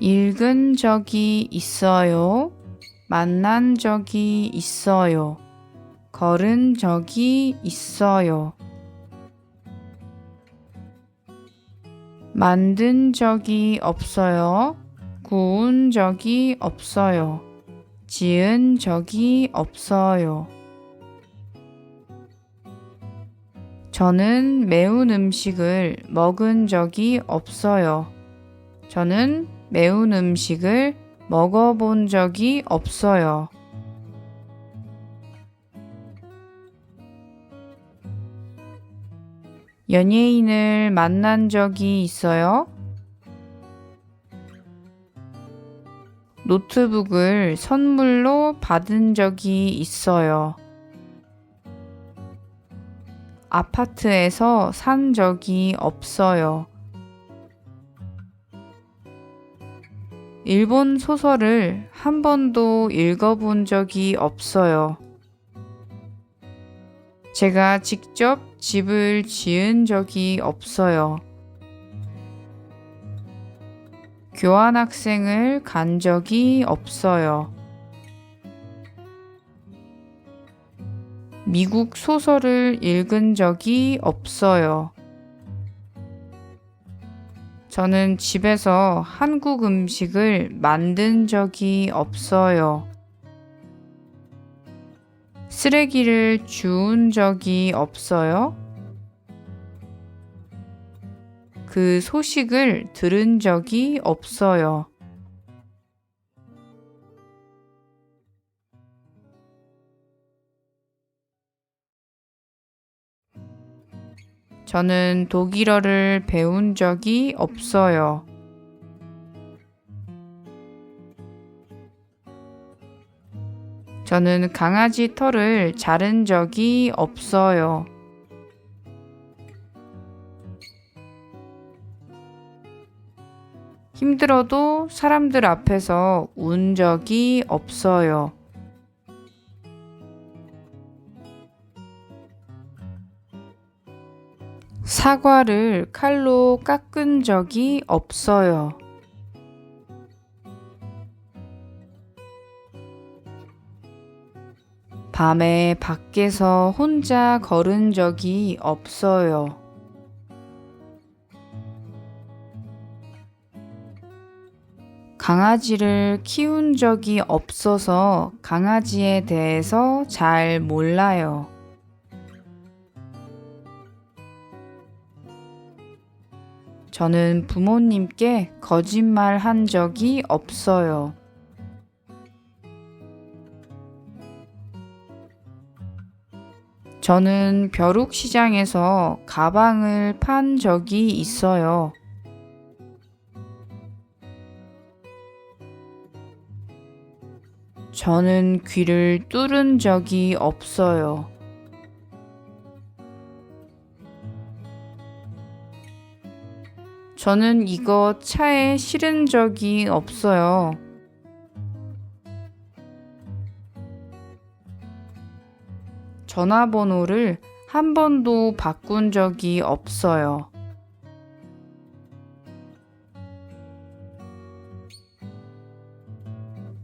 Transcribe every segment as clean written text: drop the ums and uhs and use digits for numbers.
읽은 적이 있어요. 만난 적이 있어요. 걸은 적이 있어요. 만든 적이 없어요. 구운 적이 없어요. 지은 적이 없어요. 저는 매운 음식을 먹은 적이 없어요. 저는 매운 음식을 먹어본 적이 없어요. 연예인을 만난 적이 있어요? 노트북을 선물로 받은 적이 있어요. 아파트에서 산 적이 없어요. 일본 소설을 한 번도 읽어본 적이 없어요. 제가 직접 집을 지은 적이 없어요. 교환학생을 간 적이 없어요. 미국 소설을 읽은 적이 없어요. 저는 집에서 한국 음식을 만든 적이 없어요. 쓰레기를 주운 적이 없어요. 그 소식을 들은 적이 없어요. 저는 독일어를 배운 적이 없어요. 저는 강아지 털을 자른 적이 없어요. 힘들어도 사람들 앞에서 운 적이 없어요. 사과를 칼로 깎은 적이 없어요. 밤에 밖에서 혼자 걸은 적이 없어요. 강아지를 키운 적이 없어서 강아지에 대해서 잘 몰라요. 저는 부모님께 거짓말 한 적이 없어요. 저는 벼룩시장에서 가방을 판 적이 있어요. 저는 귀를 뚫은 적이 없어요. 저는 이거 차에 실은 적이 없어요. 전화번호를 한 번도 바꾼 적이 없어요.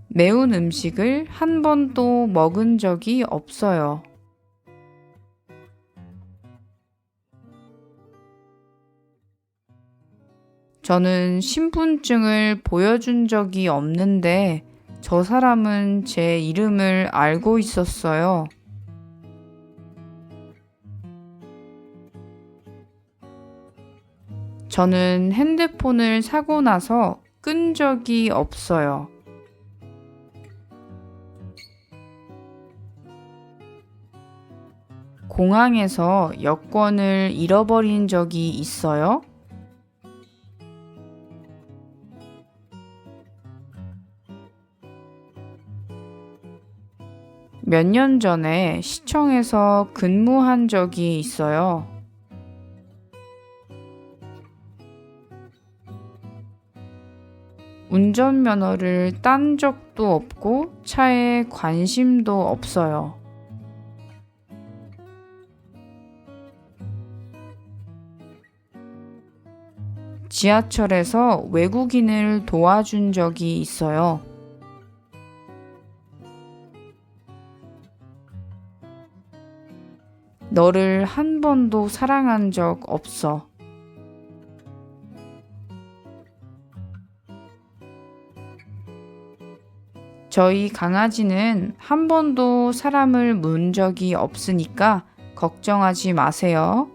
매운 음식을 한 번도 먹은 적이 없어요. 저는 신분증을 보여준 적이 없는데 저 사람은 제 이름을 알고 있었어요. 저는 핸드폰을 사고 나서 끈 적이 없어요. 공항에서 여권을 잃어버린 적이 있어요? 몇 년 전에 시청에서 근무한 적이 있어요. 운전면허를 딴 적도 없고 차에 관심도 없어요. 지하철에서 외국인을 도와준 적이 있어요. 너를 한 번도 사랑한 적 없어. 저희 강아지는 한 번도 사람을 문 적이 없으니까 걱정하지 마세요.